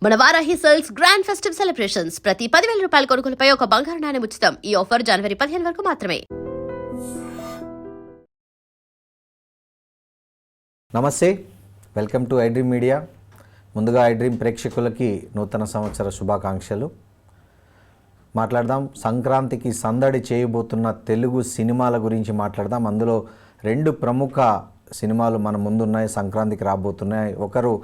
మన Varahi sales grand festive celebrations ప్రతి 10,000 రూపాయల కొనుగోలుపై ఒక బంగారు నాణెం ఉచితం. ఈ ఆఫర్ జనవరి 15 వరకు మాత్రమే. నమస్తే, వెల్కమ్ టు ఐడ్రీమ్ మీడియా. ముందుగా ఐడ్రీమ్ ప్రేక్షకులకి నూతన సంవత్సర శుభాకాంక్షలు. మాట్లాడదాం, సంక్రాంతికి సందడి చేయబోతున్న తెలుగు సినిమాల గురించి మాట్లాడదాం. అందులో రెండు ప్రముఖ సినిమాలు మన ముందున్నాయి, సంక్రాంతికి రాబోతున్నాయి. ఒకరు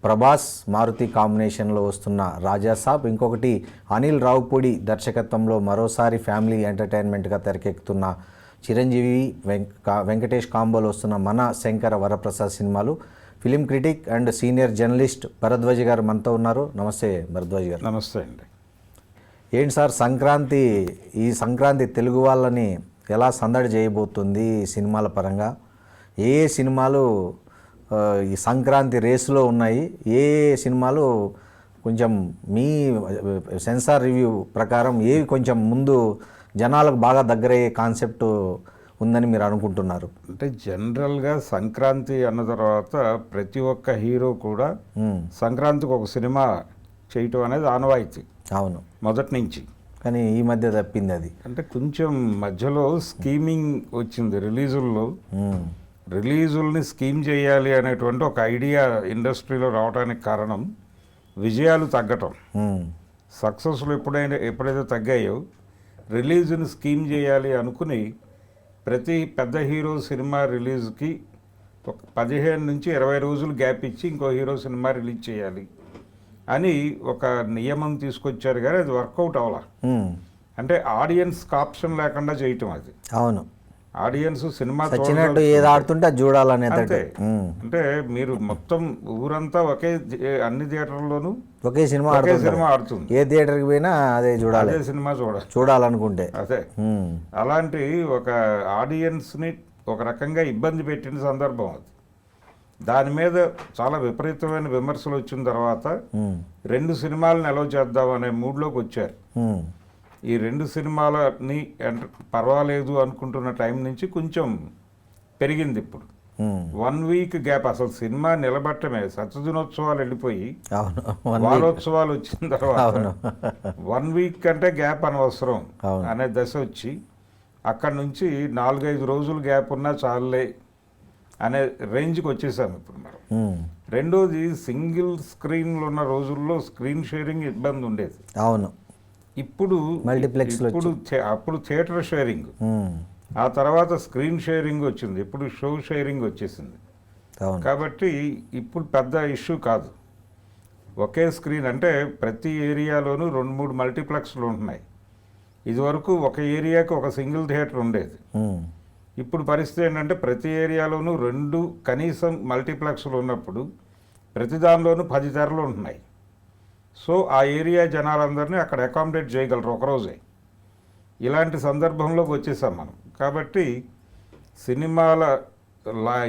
ప్రభాస్ మారుతి కాంబినేషన్లో వస్తున్న రాజాసాబ్, ఇంకొకటి అనిల్ రావుపూడి దర్శకత్వంలో మరోసారి ఫ్యామిలీ ఎంటర్టైన్మెంట్గా తెరకెక్కుతున్న చిరంజీవి వెంకటేష్ కాంబోలో వస్తున్న మన శంకర వరప్రసాద్ సినిమాలు. Film critic and senior journalist Bharadwaj గారు మనతో ఉన్నారు. నమస్తే భరద్వాజ్ గారు. నమస్తే అండి. ఏంటి సార్, ఈ సంక్రాంతి తెలుగు వాళ్ళని ఎలా సందడి చేయబోతుంది సినిమాల పరంగా? ఏ సినిమాలు ఈ సంక్రాంతి రేసులో ఉన్నాయి, ఏ సినిమాలు కొంచెం మీ సెన్సార్ రివ్యూ ప్రకారం ఏవి కొంచెం ముందు జనాలకు బాగా దగ్గరయ్యే కాన్సెప్ట్ ఉందని మీరు అనుకుంటున్నారు? అంటే జనరల్గా సంక్రాంతి అన్న తర్వాత ప్రతి ఒక్క హీరో కూడా సంక్రాంతికి ఒక సినిమా చేయటం అనేది ఆనవాయితీ. అవును, మొదటి నుంచి. కానీ ఈ మధ్య తప్పింది అది. అంటే కొంచెం మధ్యలో స్కీమింగ్ వచ్చింది. రిలీజుల్ని స్కీమ్ చేయాలి అనేటువంటి ఒక ఐడియా ఇండస్ట్రీలో రావడానికి కారణం విజయాలు తగ్గటం. సక్సెస్లు ఎప్పుడైతే తగ్గాయో రిలీజ్ని స్కీమ్ చేయాలి అనుకుని ప్రతి పెద్ద హీరో సినిమా రిలీజ్కి ఒక 15 నుంచి 20 రోజులు గ్యాప్ ఇచ్చి ఇంకో హీరో సినిమా రిలీజ్ చేయాలి అని ఒక నియమం తీసుకొచ్చారు, కానీ అది వర్కౌట్ అవ్వాల. అంటే ఆడియన్స్కి ఆప్షన్ లేకుండా చేయటం అది. అవును, ఆడియన్స్ సినిమా వచ్చినట్టు ఏది ఆడుతుంటే అది చూడాలనే. అంటే మీరు మొత్తం ఊరంతా అన్ని థియేటర్లోనూ ఒకే సినిమా ఆడుతుంది. ఏ థియేటర్కి పోయినా అదే చూడాలి, అదే సినిమా చూడాలనుకుంటే. అదే అలాంటి ఒక ఆడియన్స్ని ఒక రకంగా ఇబ్బంది పెట్టిన సందర్భం అది. దాని మీద చాలా విపరీతమైన విమర్శలు వచ్చిన తర్వాత 2 సినిమాలను అలౌ చేద్దాం అనే మూడ్లోకి వచ్చారు. ఈ 2 సినిమాలని పర్వాలేదు అనుకుంటున్న టైం నుంచి కొంచెం పెరిగింది. ఇప్పుడు 1 వీక్ గ్యాప్. అసలు సినిమా నిలబట్టమే, సత్యదినోత్సవాలు వెళ్ళిపోయి వారోత్సవాలు వచ్చిన తర్వాత 1 వీక్ అంటే గ్యాప్ అనవసరం అనే దశ వచ్చి అక్కడి నుంచి 4-5 రోజులు గ్యాప్ ఉన్నా చాలే అనే రేంజ్కి వచ్చేసాం ఇప్పుడు మనం. రెండోది, సింగిల్ స్క్రీన్లు ఉన్న రోజుల్లో స్క్రీన్ షేరింగ్ ఇబ్బంది ఉండేది. అవును, ఇప్పుడు మల్టీప్లెక్స్ అప్పుడు థియేటర్ షేరింగ్, ఆ తర్వాత స్క్రీన్ షేరింగ్ వచ్చింది, ఇప్పుడు షో షేరింగ్ వచ్చేసింది. కాబట్టి ఇప్పుడు పెద్ద ఇష్యూ కాదు. ఒకే స్క్రీన్ అంటే ప్రతి ఏరియాలోనూ 2-3 మల్టీప్లెక్స్లు ఉంటున్నాయి. ఇదివరకు ఒక ఏరియాకి ఒక సింగిల్ థియేటర్ ఉండేది. ఇప్పుడు పరిస్థితి ఏంటంటే ప్రతి ఏరియాలోనూ 2 కనీసం మల్టీప్లెక్స్లు ఉన్నప్పుడు ప్రతి దానిలోనూ 10 తెరలు ఉంటున్నాయి. సో ఆ ఏరియా జనాలందరినీ అక్కడ అకామిడేట్ చేయగలరు ఒకరోజే. ఇలాంటి సందర్భంలోకి వచ్చేసాం మనం. కాబట్టి సినిమాల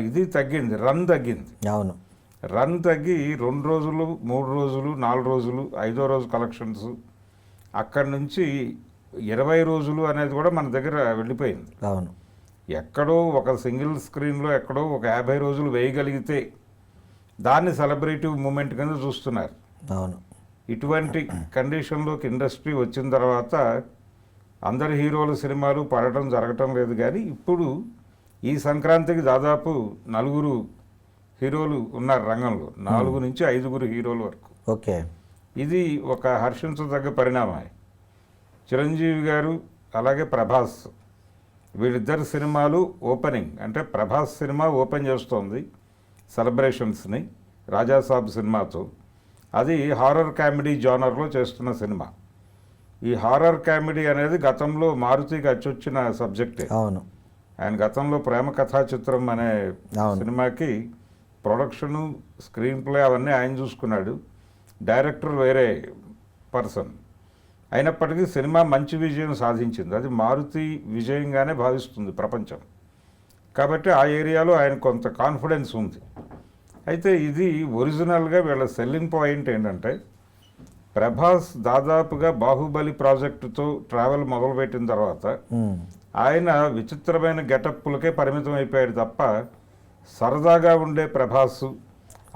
ఇది తగ్గింది, రన్ తగ్గింది. అవును, రన్ తగ్గి 2 రోజులు, 3 రోజులు, 4 రోజులు, 5వ రోజు కలెక్షన్స్, అక్కడి నుంచి 20 రోజులు అనేది కూడా మన దగ్గర వెళ్ళిపోయింది. అవును, ఎక్కడో ఒక సింగిల్ స్క్రీన్లో ఎక్కడో ఒక 50 రోజులు వేయగలిగితే దాన్ని సెలబ్రేటివ్ మూమెంట్ కింద చూస్తున్నారు. అవును, ఇటువంటి కండిషన్లోకి ఇండస్ట్రీ వచ్చిన తర్వాత అందరి హీరోల సినిమాలు పడటం జరగటం లేదు. కానీ ఇప్పుడు ఈ సంక్రాంతికి దాదాపు 4 హీరోలు ఉన్నారు రంగంలో, 4 నుంచి 5 హీరోల వరకు. ఓకే, ఇది ఒక హర్షించదగ్గ పరిణామం. చిరంజీవి గారు అలాగే ప్రభాస్, వీళ్ళిద్దరు సినిమాలు ఓపెనింగ్. అంటే ప్రభాస్ సినిమా ఓపెన్ చేస్తోంది సెలబ్రేషన్స్ని రాజాసాబ్ సినిమాతో. అది హారర్ కామెడీ జానర్లో చేస్తున్న సినిమా. ఈ హారర్ కామెడీ అనేది గతంలో మారుతికి అచ్చొచ్చిన సబ్జెక్టే. అవును, ఆయన గతంలో ప్రేమ కథా చిత్రం అనే సినిమాకి ప్రొడక్షను, స్క్రీన్ ప్లే అవన్నీ ఆయన చూసుకున్నాడు. డైరెక్టర్ వేరే పర్సన్. అయినప్పటికీ సినిమా మంచి విజయం సాధించింది. అది మారుతి విజయంగానే భావిస్తుంది ప్రపంచం. కాబట్టి ఆ ఏరియాలో ఆయన కొంత కాన్ఫిడెన్స్ ఉంది. అయితే ఇది ఒరిజినల్గా వీళ్ళ సెల్లింగ్ పాయింట్ ఏంటంటే, ప్రభాస్ దాదాపుగా బాహుబలి ప్రాజెక్టుతో ట్రావెల్ మొదలుపెట్టిన తర్వాత ఆయన విచిత్రమైన గెటప్పులకే పరిమితం అయిపోయాడు తప్ప సరదాగా ఉండే ప్రభాస్,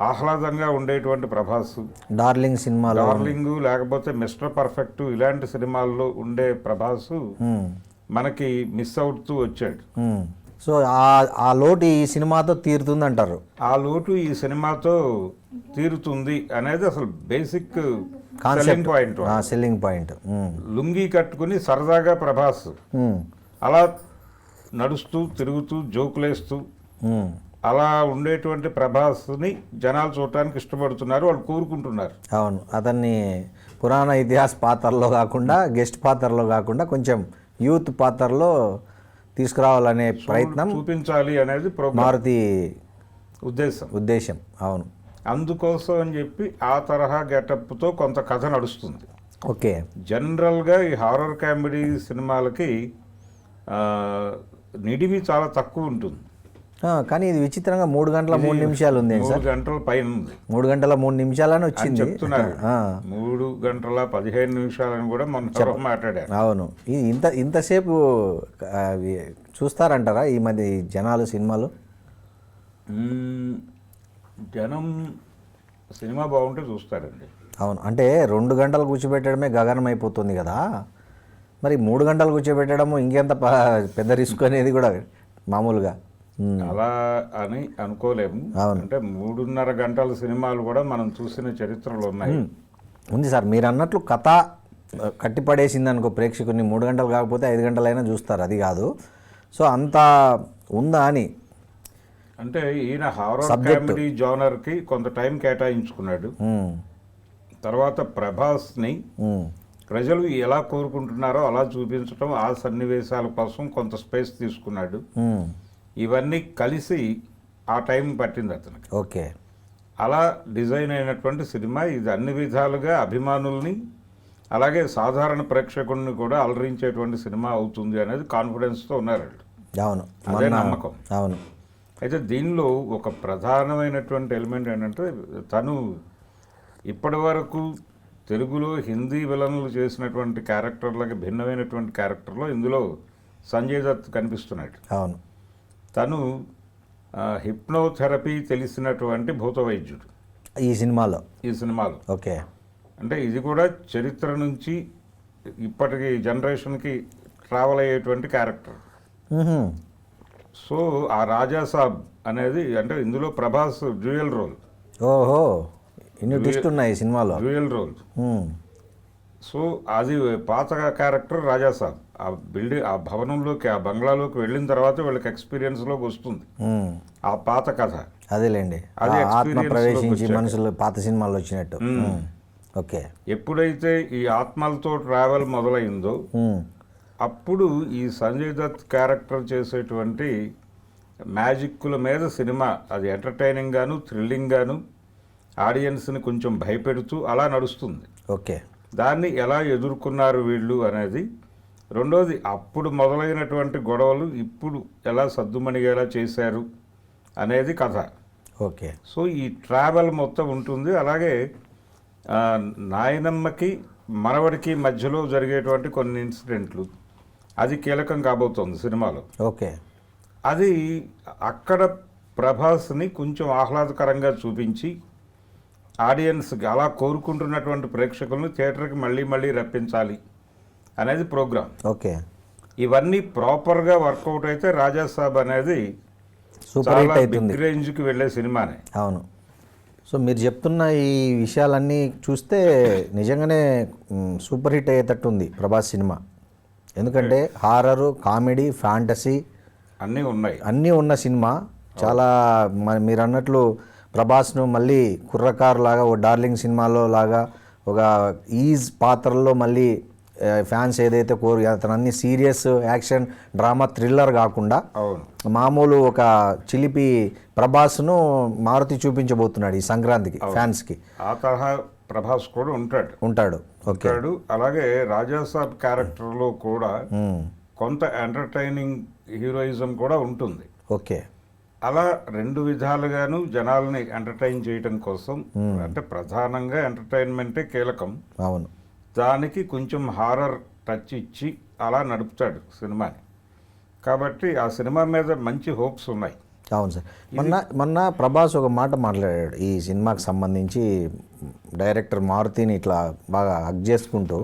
ఆహ్లాదంగా ఉండేటువంటి ప్రభాస్, డార్లింగ్ సినిమాలో డార్లింగ్ లేకపోతే మిస్టర్ పర్ఫెక్ట్ ఇలాంటి సినిమాల్లో ఉండే ప్రభాస్ మనకి మిస్ అవుతూ వచ్చాడు. సో ఆ లోటు ఈ సినిమాతో తీరుతుందంటారు. ఆ లోటు ఈ సినిమాతో తీరుతుంది అనేది అసలు basic concept point. Selling point. Lungi కట్టుకుని సరదాగా ప్రభాస్ అలా నడుస్తూ తిరుగుతూ జోకులేస్తూ అలా ఉండేటువంటి ప్రభాస్ని జనాలు చూడటానికి ఇష్టపడుతున్నారు, వాళ్ళు కోరుకుంటున్నారు. అవును, అతన్ని పురాణ ఇతిహాస పాత్రలో కాకుండా గెస్ట్ పాత్రలో కాకుండా కొంచెం యూత్ పాత్రలో తీసుకురావాలనే ప్రయత్నం చూపించాలి అనేది మారుతి ఉద్దేశం. అవును, అందుకోసం అని చెప్పి ఆ తరహా గెటప్తో కొంత కథ నడుస్తుంది. ఓకే. జనరల్గా ఈ హారర్ కామెడీ సినిమాలకి నిడివి చాలా తక్కువ ఉంటుంది. కానీ ఇది విచిత్రంగా 3 గంటల 3 నిమిషాలు ఉంది సార్. 3 గంటల పైన ఉంది. 3 గంటల 3 నిమిషాలని వచ్చింది చెప్తున్నారు. 3 గంటల 15 నిమిషాలని కూడా మొన్న మాట్లాడారు. అవును, ఇంతసేపు చూస్తారంటారా ఈ మధ్య జనాలు సినిమాలు? జనం సినిమా బాగుంటే చూస్తారండి. అవును, అంటే 2 గంటలు కూర్చోబెట్టడమే గగనం అయిపోతుంది కదా, మరి 3 గంటలు కూర్చోబెట్టడము ఇంకెంత పెద్ద రిస్క్ అనేది కూడా మామూలుగా అలా అని అనుకోలేము. అంటే 3.5 గంటల సినిమాలు కూడా మనం చూసిన చరిత్రలు ఉన్నాయి. ఉంది సార్, మీరు అన్నట్లు కథ కట్టిపడేసింది అనుకో ప్రేక్షకుని, 3 గంటలు కాకపోతే 5 గంటలైనా చూస్తారు, అది కాదు. సో అంత ఉందా అని. అంటే ఈయన హారర్ కామెడీ జోనర్కి కొంత టైం కేటాయించుకున్నాడు. తర్వాత ప్రభాస్ని ప్రజలు ఎలా కోరుకుంటున్నారో అలా చూపించడం, ఆ సన్నివేశాల కోసం కొంత స్పేస్ తీసుకున్నాడు. ఇవన్నీ కలిసి ఆ టైం పట్టింది అతనికి. ఓకే. అలా డిజైన్ అయినటువంటి సినిమా ఇది. అన్ని విధాలుగా అభిమానుల్ని అలాగే సాధారణ ప్రేక్షకుల్ని కూడా అలరించేటువంటి సినిమా అవుతుంది అనేది కాన్ఫిడెన్స్తో ఉన్నారు. అవును, అదే నమ్మకం. అవును. అయితే దీనిలో ఒక ప్రధానమైనటువంటి ఎలిమెంట్ ఏంటంటే, తను ఇప్పటి వరకు తెలుగులో హిందీ విలన్లు చేసినటువంటి క్యారెక్టర్లకి భిన్నమైనటువంటి క్యారెక్టర్లో ఇందులో సంజయ్ దత్ కనిపిస్తున్నాడు. అవును, తను హిప్నోథెరపీ తెలిసినటువంటి భూత వైద్యుడు ఈ సినిమాలో. ఓకే. అంటే ఇది కూడా చరిత్ర నుంచి ఇప్పటికి జనరేషన్కి ట్రావెల్ అయ్యేటువంటి క్యారెక్టర్. సో ఆ రాజాసాబ్ అనేది అంటే ఇందులో ప్రభాస్ డ్యూయల్ రోల్. ఓహో, ఇన్ని ట్విస్ట్ ఉన్నాయి సినిమాలో. Dual role. సో అది పాత క్యారెక్టర్ రాజాసాబ్. ఆ బిల్డింగ్, ఆ భవనంలోకి, ఆ బంగ్లాలోకి వెళ్ళిన తర్వాత వీళ్ళకి ఎక్స్పీరియన్స్లోకి వస్తుంది ఆ పాత కథ. అదేలేండి, అది ఆత్మ ప్రవేశించి మనుషులు పాత సినిమాల్లో వచ్చినట్టు. ఓకే. ఎప్పుడైతే ఈ ఆత్మలతో ట్రావెల్ మొదలైందో అప్పుడు ఈ సంజయ్ దత్ క్యారెక్టర్ చేసేటువంటి మ్యాజిక్కుల మీద సినిమా అది ఎంటర్టైనింగ్ గాను థ్రిల్లింగ్ గాను ఆడియన్స్ని కొంచెం భయపెడుతూ అలా నడుస్తుంది. ఓకే. దాన్ని ఎలా ఎదుర్కొన్నారు వీళ్ళు అనేది. రెండోది, అప్పుడు మొదలైనటువంటి గొడవలు ఇప్పుడు ఎలా సద్దుమణిగేలా చేశారు అనేది కథ. ఓకే. సో ఈ ట్రావెల్ మొత్తం ఉంటుంది. అలాగే నాయనమ్మకి మనవడికి మధ్యలో జరిగేటువంటి కొన్ని ఇన్సిడెంట్లు అది కీలకం కాబోతోంది సినిమాలో. ఓకే. అది అక్కడ ప్రభాస్ని కొంచెం ఆహ్లాదకరంగా చూపించి ఆడియన్స్కి అలా కోరుకుంటున్నటువంటి ప్రేక్షకులను థియేటర్కి మళ్ళీ మళ్ళీ రప్పించాలి అనేది ప్రోగ్రామ్. ఓకే. ఇవన్నీ ప్రాపర్గా వర్కౌట్ అయితే రాజాసాబ్ అనేది సూపర్ హిట్ అవుతుంది, బిగ్ రేంజ్కి వెళ్ళే సినిమానే. అవును. సో మీరు చెప్తున్న ఈ విషయాలన్నీ చూస్తే నిజంగానే సూపర్ హిట్ అయ్యేటట్టు ఉంది ప్రభాస్ సినిమా. ఎందుకంటే హారరు, కామెడీ, ఫ్యాంటసీ అన్నీ ఉన్న సినిమా. చాలా మీరు అన్నట్లు ప్రభాస్ను మళ్ళీ కుర్రకారు లాగా ఓ డార్లింగ్ సినిమాలో లాగా ఒక ఈజ్ పాత్రల్లో మళ్ళీ ఫ్యాన్స్ ఏదైతే అతను అన్ని సీరియస్ యాక్షన్ డ్రామా థ్రిల్లర్ కాకుండా మామూలు ఒక చిలిపి ప్రభాస్ను మారుతి చూపించబోతున్నాడు ఈ సంక్రాంతికి ఫ్యాన్స్కి. ఆ తరహా ప్రభాస్ కూడా ఉంటాడు. ఓకే. అలాగే రాజాసాబ్ క్యారెక్టర్లో కూడా కొంత ఎంటర్టైనింగ్ హీరోయిజం కూడా ఉంటుంది. ఓకే. అలా 2 విధాలుగాను జనాల్ని ఎంటర్టైన్ చేయడం కోసం, అంటే ప్రధానంగా ఎంటర్టైన్మెంటే కీలకం. అవును. దానికి కొంచెం హారర్ టచ్ ఇచ్చి అలా నడుపుతాడు సినిమాని. కాబట్టి ఆ సినిమా మీద మంచి హోప్స్ ఉన్నాయి. అవును సార్. మొన్న ప్రభాస్ ఒక మాట మాట్లాడాడు ఈ సినిమాకి సంబంధించి. డైరెక్టర్ మారుతిని ఇట్లా బాగా హగ్ చేసుకుంటూ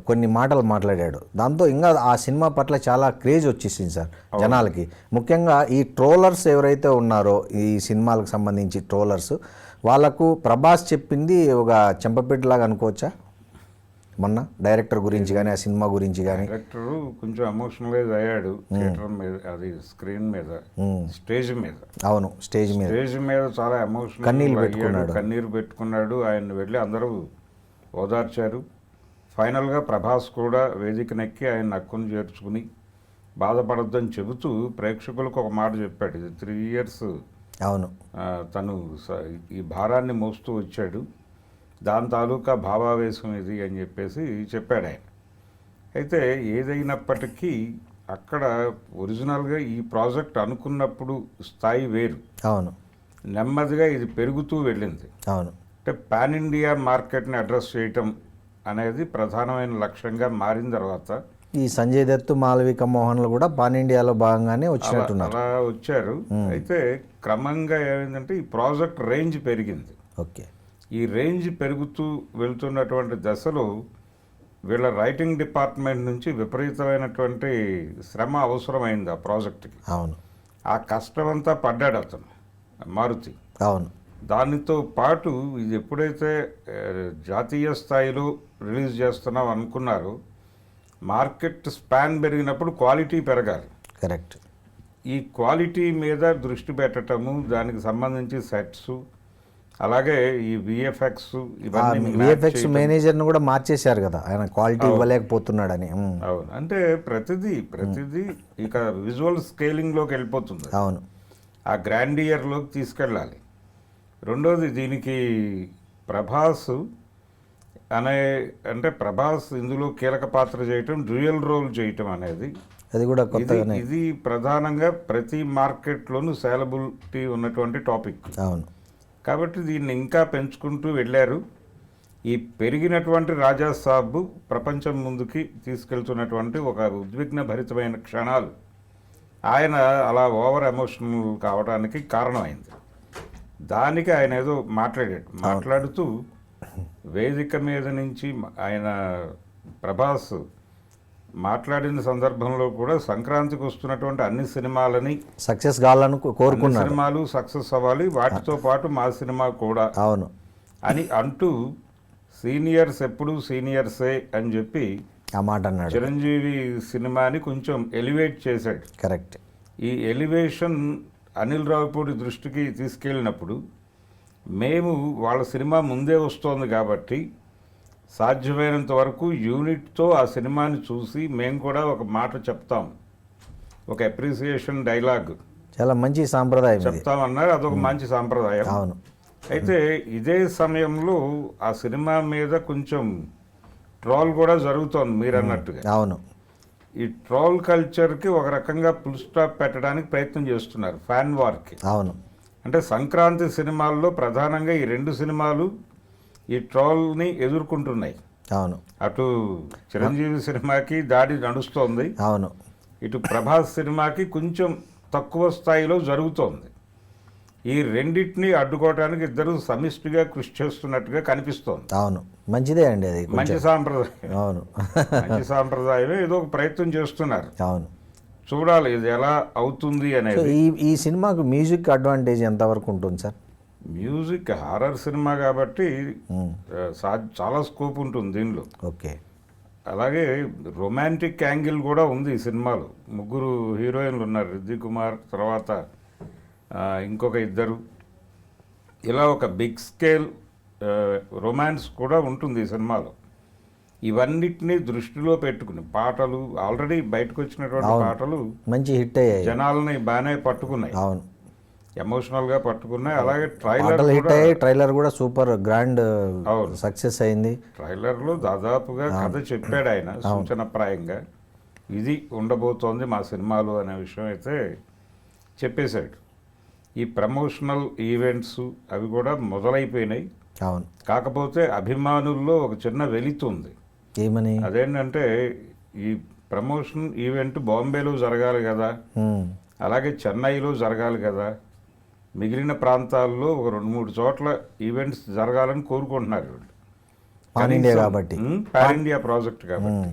కొన్ని మాటలు మాట్లాడాడు. దాంతో ఇంకా ఆ సినిమా పట్ల చాలా క్రేజ్ వచ్చేసింది సార్ జనాలకి. ముఖ్యంగా ఈ ట్రోలర్స్ ఎవరైతే ఉన్నారో ఈ సినిమాలకు సంబంధించి ట్రోలర్స్, వాళ్ళకు ప్రభాస్ చెప్పింది ఒక చెంపపెట్టులాగా అనుకోవచ్చా? మొన్న డైరెక్టర్ గురించి కానీ ఆ సినిమా గురించి కానీ. డైరెక్టర్ కొంచెం ఎమోషనలైజ్ అయ్యాడు థియేటర్ మీద, అది స్క్రీన్ మీద, స్టేజ్ మీద. అవును, స్టేజ్ మీద చాలా ఎమోషనల్ కన్నీరు పెట్టుకున్నాడు. ఆయన వెళ్ళి అందరూ ఓదార్చారు. ఫైనల్గా ప్రభాస్ కూడా వేదికనెక్కి ఆయన హక్కును చేర్చుకుని బాధపడొద్దని చెబుతూ ప్రేక్షకులకు ఒక మాట చెప్పాడు. ఇది 3 years అవును తను ఈ భారాన్ని మోస్తూ వచ్చాడు, దాని తాలూకా భావావేశం ఇది అని చెప్పేసి చెప్పాడు ఆయన. అయితే ఏదైనప్పటికీ అక్కడ ఒరిజినల్గా ఈ ప్రాజెక్ట్ అనుకున్నప్పుడు స్థాయి వేరు. అవును, నెమ్మదిగా ఇది పెరుగుతూ వెళ్ళింది. అవును, అంటే పాన్ ఇండియా మార్కెట్ని అడ్రస్ చేయటం అనేది ప్రధానమైన లక్ష్యంగా మారిన తర్వాత ఈ సంజయ్ దత్, మాలవిక మోహన్లు కూడా పాన్ ఇండియాలో భాగంగానే వచ్చినట్టున్నారు. అలా వచ్చారు. అయితే క్రమంగా ఏమైందంటే ఈ ప్రాజెక్ట్ రేంజ్ పెరిగింది. ఓకే. ఈ రేంజ్ పెరుగుతూ వెళ్తున్నటువంటి దశలో వీళ్ళ రైటింగ్ డిపార్ట్మెంట్ నుంచి విపరీతమైనటువంటి శ్రమ అవసరమైంది ఆ ప్రాజెక్ట్కి. అవును, ఆ కష్టమంతా పడ్డాడు అతను మారుతి. అవును, దానితో పాటు ఇది ఎప్పుడైతే జాతీయ స్థాయిలో రిలీజ్ చేస్తున్నాం అనుకున్నారో మార్కెట్ స్పాన్ పెరిగినప్పుడు క్వాలిటీ పెరగాలి. కరెక్ట్. ఈ క్వాలిటీ మీద దృష్టి పెట్టడము, దానికి సంబంధించి సెట్స్, అలాగే ఈ విఎఫ్ఎక్స్, ఇవన్నీ విఎఫ్ఎక్స్ మేనేజర్ని కూడా మార్చేశారు కదా ఆయన, క్వాలిటీ ఇవ్వలేకపోతున్నాడని. అవును, అంటే ప్రతిదీ ఇక విజువల్ స్కేలింగ్లోకి వెళ్ళిపోతుంది. అవును, ఆ గ్రాండియర్లోకి తీసుకెళ్ళాలి. రెండోది దీనికి ప్రభాస్ అంటే ప్రభాస్ ఇందులో కీలక పాత్ర చేయటం, డ్యూయల్ రోల్ చేయటం అనేది అది కూడా కొత్తగానే. ఇది ప్రధానంగా ప్రతి మార్కెట్లోనూ సేలబిలిటీ ఉన్నటువంటి టాపిక్. అవును, కాబట్టి దీన్ని ఇంకా పెంచుకుంటూ వెళ్ళారు. ఈ పెరిగినటువంటి రాజా సాబ్ ప్రపంచం ముందుకి తీసుకెళ్తున్నటువంటి ఒక ఉద్విగ్న భరితమైన క్షణాలు ఆయన అలా ఓవర్ ఎమోషనల్ కావడానికి కారణమైంది. దానికి ఆయన ఏదో మాట్లాడుతూ వేదిక మీద నుంచి ఆయన ప్రభాస్ మాట్లాడిన సందర్భంలో కూడా సంక్రాంతికి వస్తున్నటువంటి అన్ని సినిమాలని సక్సెస్ కావాలని కోరుకున్నాడు. సినిమాలు సక్సెస్ అవ్వాలి, వాటితో పాటు మా సినిమా కూడా అవును అని అంటూ సీనియర్స్ ఎప్పుడు సీనియర్సే అని చెప్పి ఆ మాట అన్నాడు. చిరంజీవి సినిమాని కొంచెం ఎలివేట్ చేశాడు. కరెక్ట్. ఈ ఎలివేషన్ అనిల్ రావిపూడి దృష్టికి తీసుకెళ్ళినప్పుడు మేము వాళ్ళ సినిమా ముందే వస్తోంది కాబట్టి సాధ్యమైనంత వరకు యూనిట్తో ఆ సినిమాని చూసి మేము కూడా ఒక మాట చెప్తాం, ఒక అప్రిసియేషన్ డైలాగ్ చాలా మంచి సాంప్రదాయం చెప్తామన్నారు. అదొక మంచి సాంప్రదాయం. అవును. అయితే ఇదే సమయంలో ఆ సినిమా మీద కొంచెం ట్రోల్ కూడా జరుగుతోంది మీరు అన్నట్టుగా. అవును. ఈ ట్రోల్ కల్చర్కి ఒక రకంగా ఫుల్ స్టాప్ పెట్టడానికి ప్రయత్నం చేస్తున్నారు ఫ్యాన్ వార్కి. అవును. అంటే సంక్రాంతి సినిమాల్లో ప్రధానంగా ఈ 2 సినిమాలు ఈ ట్రోల్ని ఎదుర్కొంటున్నాయి. అవును. అటు చిరంజీవి సినిమాకి దాడి నడుస్తోంది, అవును, ఇటు ప్రభాస్ సినిమాకి కొంచెం తక్కువ స్థాయిలో జరుగుతోంది. ఈ రెండింటిని అడ్డుకోవడానికి ఇద్దరు సమిష్టిగా కృషి చేస్తున్నట్టుగా కనిపిస్తోంది. అవును, మంచిదే అండి, అది మంచి సాంప్రదాయం. అవును, మంచి సాంప్రదాయమే, ఏదో ఒక ప్రయత్నం చేస్తున్నారు. అవును, చూడాలి ఇది ఎలా అవుతుంది అనేది. ఈ సినిమాకు మ్యూజిక్ అడ్వాంటేజ్ ఎంతవరకు ఉంటుంది సార్? మ్యూజిక్ హారర్ సినిమా కాబట్టి చాలా స్కోప్ ఉంటుంది దీనిలో. ఓకే. అలాగే రొమాంటిక్ యాంగిల్ కూడా ఉంది ఈ సినిమాలో. 3 హీరోయిన్లు ఉన్నారు, రిద్ది కుమార్, తర్వాత ఇంకొక 2. ఇలా ఒక బిగ్ స్కేల్ రొమాన్స్ కూడా ఉంటుంది ఈ సినిమాలో. ఇవన్నిటినీ దృష్టిలో పెట్టుకుని పాటలు, ఆల్రెడీ బయటకు వచ్చినటువంటి పాటలు మంచి హిట్ అయ్యాయి, జనాలని బాగానే పట్టుకున్నాయి. అవును, ఎమోషనల్గా పట్టుకున్నాయి. అలాగే ట్రైలర్ కూడా సూపర్ గ్రాండ్ సక్సెస్ అయింది. ట్రైలర్లో దాదాపుగా కథ చెప్పాడు ఆయన సూచనప్రాయంగా, ఇది ఉండబోతోంది మా సినిమాలు అనే విషయం అయితే చెప్పేశాడు. ఈ ప్రమోషనల్ ఈవెంట్స్ అవి కూడా మొదలైపోయినాయి. అవును. కాకపోతే అభిమానుల్లో ఒక చిన్న వెలితుంది. ఏమని? అదేంటంటే ఈ ప్రమోషన్ ఈవెంట్ బాంబేలో జరగాలి కదా అలాగే చెన్నైలో జరగాలి కదా, మిగిలిన ప్రాంతాల్లో ఒక 2-3 చోట్ల ఈవెంట్స్ జరగాలని కోరుకుంటున్నారు వీళ్ళు. పాన్ ఇండియా కాబట్టి, పాన్ ఇండియా ప్రాజెక్ట్ కాబట్టి,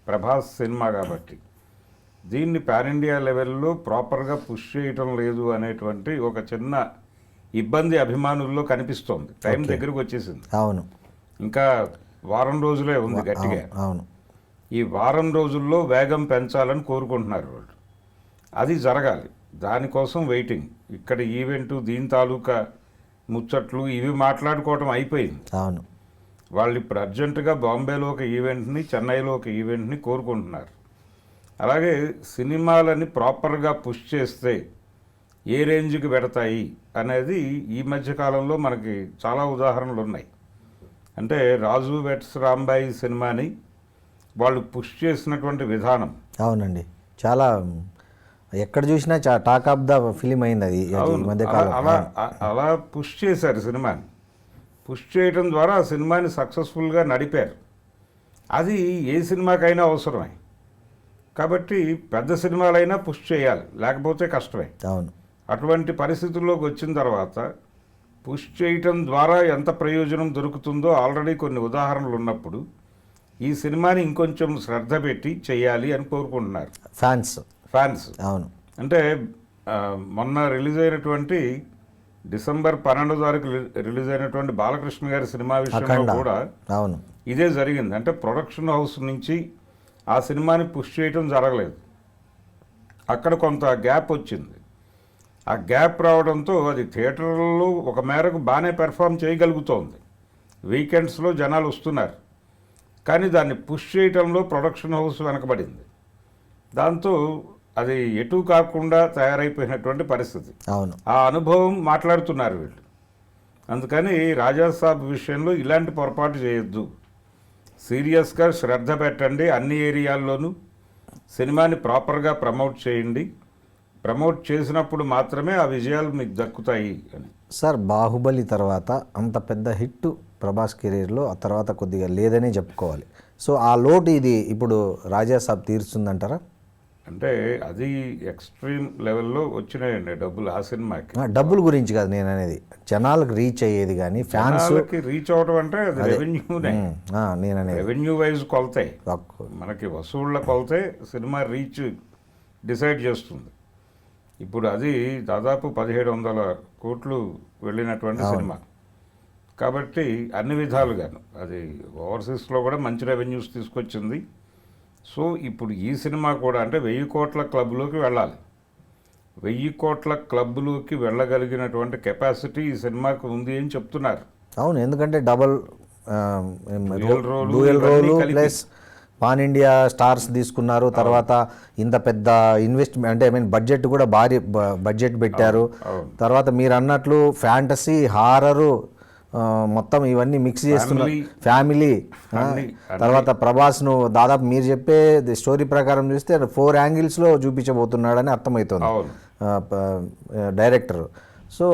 ప్రభాస్ సినిమా కాబట్టి దీన్ని పాన్ ఇండియా లెవెల్లో ప్రాపర్గా పుష్ చేయటం లేదు అనేటువంటి ఒక చిన్న ఇబ్బంది అభిమానుల్లో కనిపిస్తోంది. టైం దగ్గరకు వచ్చేసింది, అవును, ఇంకా వారం రోజులే ఉంది గట్టిగా. అవును, ఈ వారం రోజుల్లో వేగం పెంచాలని కోరుకుంటున్నారు వాళ్ళు. అది జరగాలి, దానికోసం వెయిటింగ్. ఇక్కడ ఈవెంటు దీని తాలూకా ముచ్చట్లు ఇవి మాట్లాడుకోవటం అయిపోయింది. అవును, వాళ్ళు ఇప్పుడు అర్జెంటుగా బాంబేలో ఒక ఈవెంట్ని, చెన్నైలో ఒక ఈవెంట్ని కోరుకుంటున్నారు. అలాగే సినిమాలని ప్రాపర్గా పుష్ చేస్తే ఏ రేంజ్కి పెడతాయి అనేది ఈ మధ్య కాలంలో మనకి చాలా ఉదాహరణలు ఉన్నాయి. అంటే రాజు వెట్స్ రాంబాయి సినిమాని వాళ్ళు పుష్ చేసినటువంటి విధానం, అవునండి, చాలా ఎక్కడ చూసినా టాక్ ఆఫ్ ద ఫిలిం అయింది అది ఈ మధ్య కాలం. అలా పుష్ చేశారు సినిమాని. పుష్ చేయడం ద్వారా ఆ సినిమాని సక్సెస్ఫుల్గా నడిపారు. అది ఏ సినిమాకైనా అవసరమే. కాబట్టి పెద్ద సినిమాలైనా పుష్ చేయాలి, లేకపోతే కష్టమే. అవును, అటువంటి పరిస్థితుల్లోకి వచ్చిన తర్వాత పుష్ చేయటం ద్వారా ఎంత ప్రయోజనం దొరుకుతుందో ఆల్రెడీ కొన్ని ఉదాహరణలు ఉన్నప్పుడు ఈ సినిమాని ఇంకొంచెం శ్రద్ధ పెట్టి చేయాలి అని కోరుకుంటున్నారు ఫ్యాన్స్. అవును, అంటే మొన్న రిలీజ్ అయినటువంటి డిసెంబర్ 12 తారీఖు రిలీజ్ అయినటువంటి బాలకృష్ణ గారి సినిమా విషయంలో కూడా అవును, ఇదే జరిగింది. అంటే ప్రొడక్షన్ హౌస్ నుంచి ఆ సినిమాని పుష్ చేయటం జరగలేదు, అక్కడ కొంత గ్యాప్ వచ్చింది. ఆ గ్యాప్ రావడంతో అది థియేటర్లో ఒక మేరకు బాగానే పెర్ఫామ్ చేయగలుగుతోంది, వీకెండ్స్లో జనాలు వస్తున్నారు. కానీ దాన్ని పుష్ చేయటంలో ప్రొడక్షన్ హౌస్ వెనకబడింది. దాంతో అది ఎటు కాకుండా తయారైపోయినటువంటి పరిస్థితి. అవును, ఆ అనుభవం మాట్లాడుతున్నారు వీళ్ళు. అందుకని రాజాసాబ్ విషయంలో ఇలాంటి పొరపాటు చేయొద్దు, సీరియస్గా శ్రద్ధ పెట్టండి, అన్ని ఏరియాల్లోనూ సినిమాని ప్రాపర్గా ప్రమోట్ చేయండి, ప్రమోట్ చేసినప్పుడు మాత్రమే ఆ విజయాలు మీకు దక్కుతాయి అని. సార్, బాహుబలి తర్వాత అంత పెద్ద హిట్ ప్రభాస్ కెరీర్లో ఆ తర్వాత కొద్దిగా లేదనే చెప్పుకోవాలి. సో ఆ లోటు ఇది ఇప్పుడు రాజాసాబ్ తీరుస్తుందంటారా? అంటే అది ఎక్స్ట్రీమ్ లెవెల్లో వచ్చినాయండి డబ్బులు ఆ సినిమాకి. డబ్బుల గురించి కాదు నేను అనేది, జనాలకు రీచ్ అయ్యేది కానీ ఫ్యాన్స్ రీచ్ అవడం అంటే అది రెవెన్యూనే. నేను అనేది రెవెన్యూ వైజ్ కొలతాయి, మనకి వసూళ్ల కొలతే సినిమా రీచ్ డిసైడ్ చేస్తుంది. ఇప్పుడు అది దాదాపు 1700 కోట్లు వెళ్ళినటువంటి సినిమా కాబట్టి అన్ని విధాలుగాను అది ఓవర్సీస్లో కూడా మంచి రెవెన్యూస్ తీసుకొచ్చింది. సో ఇప్పుడు ఈ సినిమా కూడా అంటే 1000 కోట్ల క్లబ్లోకి వెళ్ళాలి. 1000 కోట్ల క్లబ్లోకి వెళ్ళగలిగినటువంటి కెపాసిటీ ఈ సినిమాకి ఉంది అని చెప్తున్నారు. అవును, ఎందుకంటే డబల్ డ్యూయల్ రోలు ప్లస్ పాన్ ఇండియా స్టార్స్ తీసుకున్నారు. తర్వాత ఇంత పెద్ద ఇన్వెస్ట్మెంట్ అంటే బడ్జెట్ కూడా భారీ బడ్జెట్ పెట్టారు. తర్వాత మీరు అన్నట్లు ఫ్యాంటసీ, హారరు మొత్తం ఇవన్నీ మిక్స్ చేస్తున్నారు, ఫ్యామిలీ. తర్వాత ప్రభాస్ను దాదాపు మీరు చెప్పే స్టోరీ ప్రకారం చూస్తే 4 యాంగిల్స్లో చూపించబోతున్నాడని అర్థమవుతుంది డైరెక్టర్. సో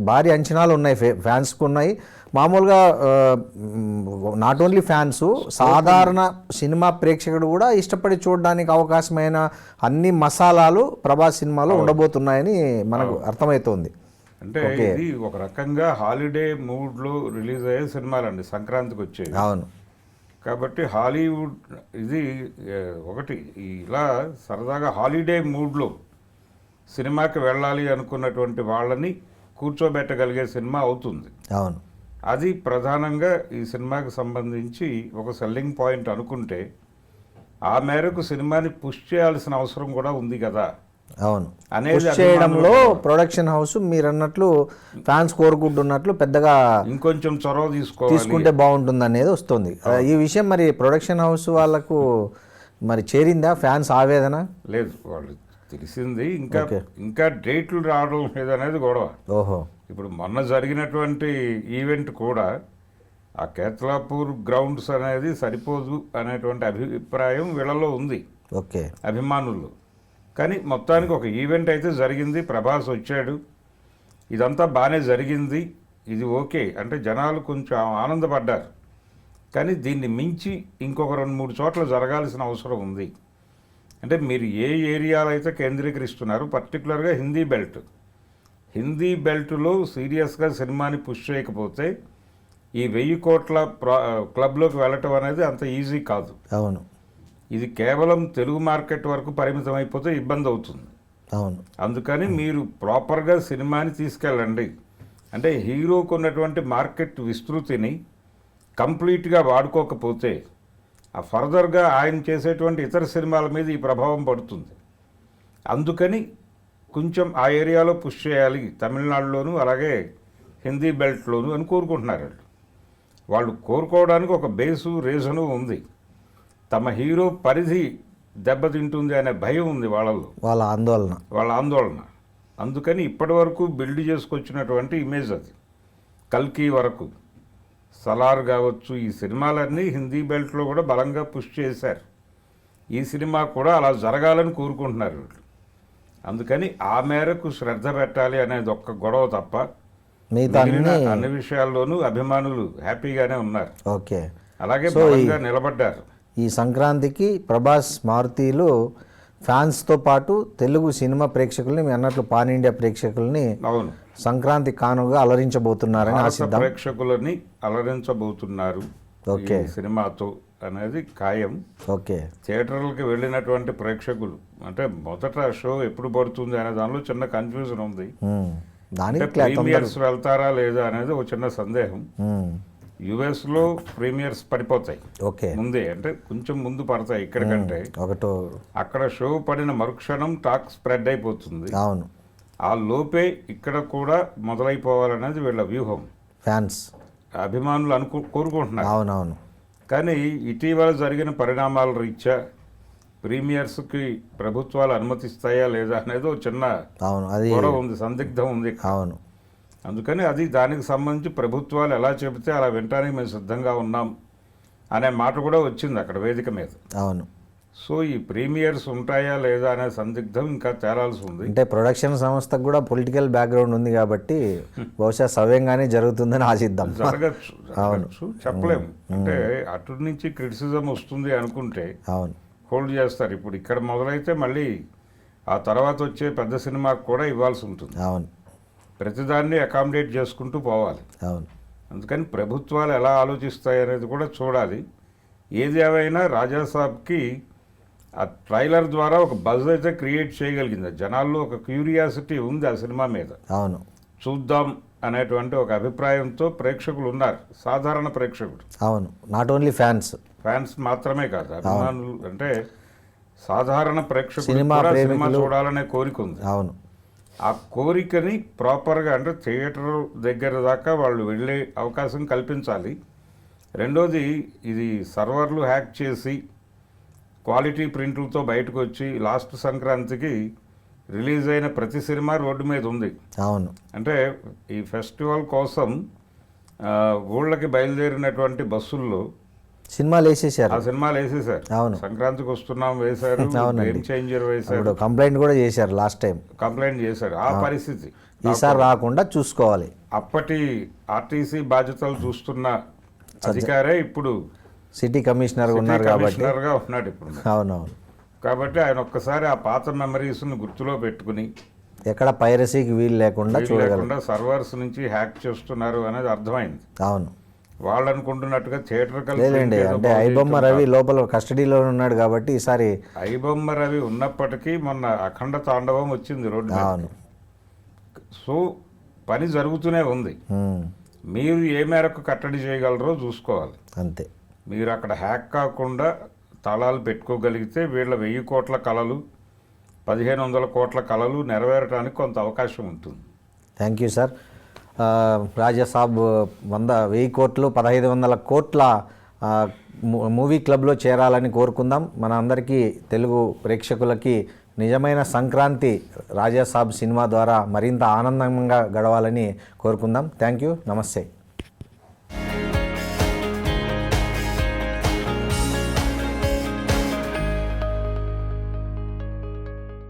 భారీ అంచనాలు ఉన్నాయి, ఫ్యాన్స్కు ఉన్నాయి. మామూలుగా నాట్ ఓన్లీ ఫ్యాన్స్, సాధారణ సినిమా ప్రేక్షకుడు కూడా ఇష్టపడి చూడడానికి అవకాశమైన అన్ని మసాలాలు ప్రభాస్ సినిమాలో ఉండబోతున్నాయని మనకు అర్థమవుతోంది. అంటే ఇది ఒక రకంగా హాలిడే మూడ్లో రిలీజ్ అయ్యే సినిమాలండి, సంక్రాంతికి వచ్చేది. అవును, కాబట్టి హాలీవుడ్ ఇది ఒకటి ఇలా సరదాగా హాలిడే మూడ్లో సినిమాకి వెళ్ళాలి అనుకున్నటువంటి వాళ్ళని కూర్చోబెట్టగలిగే సినిమా అవుతుంది. అవును, అది ప్రధానంగా ఈ సినిమాకి సంబంధించి ఒక సెల్లింగ్ పాయింట్ అనుకుంటే ఆ మేరకు సినిమాని పుష్ చేయాల్సిన అవసరం కూడా ఉంది కదా. అవును, పుష్ చేయడంలో ప్రొడక్షన్ హౌస్ మీరు అన్నట్లు ఫ్యాన్స్ కోరుకుంటున్నట్లు పెద్దగా ఇంకొంచెం చొరవ తీసుకుంటే బాగుంటుంది అనేది వస్తుంది. ఈ విషయం మరి ప్రొడక్షన్ హౌస్ వాళ్ళకు మరి చేరిందా ఫ్యాన్స్ ఆవేదన? లేదు, వాళ్ళు తెలిసింది, ఇంకా డేట్లు రావడం లేదనేది గొడవ. ఓహో, ఇప్పుడు మొన్న జరిగినటువంటి ఈవెంట్ కూడా ఆ కేత్లాపూర్ గ్రౌండ్స్ అనేది సరిపోదు అనేటువంటి అభిప్రాయం వీళ్ళలో ఉంది, ఓకే, అభిమానుల్లో. కానీ మొత్తానికి ఒక ఈవెంట్ అయితే జరిగింది, ప్రభాస్ వచ్చాడు, ఇదంతా బాగానే జరిగింది, ఇది ఓకే అంటే జనాలు కొంచెం ఆనందపడ్డారు. కానీ దీన్ని మించి ఇంకొక 2-3 చోట్ల జరగాల్సిన అవసరం ఉంది. అంటే మీరు ఏ ఏరియాలో అయితే కేంద్రీకరిస్తున్నారు, పర్టికులర్గా హిందీ బెల్ట్లో సీరియస్గా సినిమాని పుష్ చేయకపోతే ఈ 1000 కోట్ల క్లబ్లోకి వెళ్ళటం అనేది అంత ఈజీ కాదు. అవును, ఇది కేవలం తెలుగు మార్కెట్ వరకు పరిమితం అయిపోతే ఇబ్బంది అవుతుంది. అవును, అందుకని మీరు ప్రాపర్గా సినిమాని తీసుకెళ్ళండి. అంటే హీరోకు ఉన్నటువంటి మార్కెట్ విస్తృతిని కంప్లీట్గా వాడుకోకపోతే ఆ ఫర్దర్గా ఆయన చేసేటువంటి ఇతర సినిమాల మీద ఈ ప్రభావం పడుతుంది. అందుకని కొంచెం ఆ ఏరియాలో పుష్ చేయాలి, తమిళనాడులోను అలాగే హిందీ బెల్ట్లోను అని కోరుకుంటున్నారు. వాళ్ళు కోరుకోవడానికి ఒక బేసు రీజను ఉంది. తమ హీరో పరిధి దెబ్బతింటుంది అనే భయం ఉంది వాళ్ళ ఆందోళన. అందుకని ఇప్పటి వరకు బిల్డ్ చేసుకొచ్చినటువంటి ఇమేజ్ అది. కల్కి వరకు, సలార్ కావచ్చు, ఈ సినిమాలన్నీ హిందీ బెల్ట్లో కూడా బలంగా పుష్ చేశారు. ఈ సినిమా కూడా అలా జరగాలని కోరుకుంటున్నారు వీళ్ళు. అందుకని ఆ మేరకు శ్రద్ధ పెట్టాలి అనేది ఒక్క గొడవ తప్ప మిగిలిన అన్ని విషయాల్లోనూ అభిమానులు హ్యాపీగానే ఉన్నారు. ఓకే, అలాగే బలంగా నిలబడ్డారు. ఈ సంక్రాంతికి ప్రభాస్ మారుతీలు ఫ్యాన్స్తో పాటు తెలుగు సినిమా ప్రేక్షకుల్ని, మీ అన్నట్లు పాన్ ఇండియా ప్రేక్షకుల్ని అవును సంక్రాంతి కానుగా అలరించబోతున్నారని ఆశిద్దాం. ప్రేక్షకులని అలరించబోతున్నారు ఓకే సినిమాతో అనేది ఖాయం. ఓకే, థియేటర్లకి వెళ్ళినటువంటి ప్రేక్షకులు అంటే మొదట షో ఎప్పుడు పడుతుంది అనే దానిలో చిన్న కన్ఫ్యూజన్ ఉంది. దానికి ప్రీమియర్స్ వెళ్తారా లేదా అనేది ఒక చిన్న సందేహం. యుఎస్లో ప్రీమియర్స్ పడిపోతాయి ఓకే ముందే, అంటే కొంచెం ముందు పడతాయి ఇక్కడ కంటే. అక్కడ షో పడిన మరుక్షణం టాక్ స్ప్రెడ్ అయిపోతుంది. అవును, ఆ లోపే ఇక్కడ కూడా మొదలైపోవాలనేది వీళ్ళ వ్యూహం. ఫ్యాన్స్ అభిమానులు కోరుకుంటున్నారు. అవునవును, కానీ ఇటీవల జరిగిన పరిణామాల రీత్యా ప్రీమియర్స్కి ప్రభుత్వాలు అనుమతిస్తాయా లేదా అనేది ఒక చిన్న గొడవ ఉంది, సందిగ్ధం ఉంది. అవును, అందుకని అది దానికి సంబంధించి ప్రభుత్వాలు ఎలా చెబితే అలా వినటానికి మేము సిద్ధంగా ఉన్నాం అనే మాట కూడా వచ్చింది అక్కడ వేదిక మీద. అవును, సో ఈ ప్రీమియర్స్ ఉంటాయా లేదా అనే సందిగ్ధం ఇంకా తేలాల్సి ఉంది. అంటే ప్రొడక్షన్ సంస్థకు కూడా పొలిటికల్ బ్యాక్గ్రౌండ్ ఉంది కాబట్టి బహుశా సవ్యంగానే జరుగుతుందని ఆశిద్దాం. జరగచ్చు చెప్పలేము. అంటే అటు నుంచి క్రిటిసిజం వస్తుంది అనుకుంటే అవును హోల్డ్ చేస్తారు. ఇప్పుడు ఇక్కడ మొదలైతే మళ్ళీ ఆ తర్వాత వచ్చే పెద్ద సినిమాకు కూడా ఇవ్వాల్సి ఉంటుంది. అవును, ప్రతిదాన్ని అకామిడేట్ చేసుకుంటూ పోవాలి. అవును, అందుకని ప్రభుత్వాలు ఎలా ఆలోచిస్తాయి అనేది కూడా చూడాలి. ఏది ఏమైనా రాజాసాబ్కి ఆ ట్రైలర్ ద్వారా ఒక బజ్ అయితే క్రియేట్ చేయగలిగింది. జనాల్లో ఒక క్యూరియాసిటీ ఉంది ఆ సినిమా మీద. అవును, చూద్దాం అనేటువంటి ఒక అభిప్రాయంతో ప్రేక్షకులు ఉన్నారు, సాధారణ ప్రేక్షకులు. అవును, నాట్ ఓన్లీ ఫ్యాన్స్ మాత్రమే కాదు, అభిమానులు అంటే సాధారణ ప్రేక్షకులు సినిమా చూడాలనే కోరిక ఉంది. అవును, ఆ కోరికని ప్రాపర్గా అంటే థియేటర్ దగ్గర దాకా వాళ్ళు వెళ్ళే అవకాశం కల్పించాలి. రెండోది, ఇది సర్వర్లు హ్యాక్ చేసి క్వాలిటీ ప్రింట్లతో బయటకు వచ్చి లాస్ట్ సంక్రాంతికి రిలీజ్ అయిన ప్రతి సినిమా రోడ్డు మీద ఉంది. అవును, అంటే ఈ ఫెస్టివల్ కోసం ఊళ్ళకి బయలుదేరినటువంటి బస్సుల్లో సినిమాలు వేసేసారు. ఆ సినిమాలు వేసేసారు. అవును, సంక్రాంతికి వస్తున్నాం వేశారు, గేమ్ చేంజర్ వేశారు, కంప్లైంట్ కూడా చేశారు. లాస్ట్ టైం కంప్లైంట్ చేశారు. ఆ పరిస్థితి ఈసారి రాకుండా చూసుకోవాలి. అప్పటి ఆర్టీసీ బాధ్యతలు చూస్తున్న అధికారే ఇప్పుడు సిటీ కమిషనర్ ఉన్నారు కాబట్టి ఉన్నాడు ఇప్పుడు. అవునవును, కాబట్టి ఆయన ఒక్కసారి ఆ పాత మెమరీస్ని గుర్తులో పెట్టుకుని ఎక్కడ పైరసీకి వీలు లేకుండా సర్వర్స్ నుంచి హ్యాక్ చేస్తున్నారు అనేది అర్థమైంది. అవును, వాళ్ళు అనుకుంటున్నట్టుగా థియేటర్ లేదండి, అంటే ఐబొమ్మ రవి లోపల కస్టడీలో ఉన్నాడు కాబట్టి ఈసారి ఐబొమ్మ రవి ఉన్నప్పటికీ మొన్న అఖండ తాండవం వచ్చింది రోడ్డు మీద. సో పని జరుగుతూనే ఉంది. మీరు ఏ మేరకు కట్టడి చేయగలరో చూసుకోవాలి అంతే. మీరు అక్కడ హ్యాక్ కాకుండా తాళాలు పెట్టుకోగలిగితే వీళ్ళ 1000 కోట్ల కళలు 1500 కోట్ల కళలు నెరవేరడానికి కొంత అవకాశం ఉంటుంది. Thank you sir. రాజాసాబ్ 1000 కోట్లు 1500 కోట్ల మూవీ క్లబ్లో చేరాలని కోరుకుందాం. మన అందరికీ తెలుగు ప్రేక్షకులకి నిజమైన సంక్రాంతి రాజాసాబ్ సినిమా ద్వారా మరింత ఆనందంగా గడవాలని కోరుకుందాం. థ్యాంక్ యూ, నమస్తే.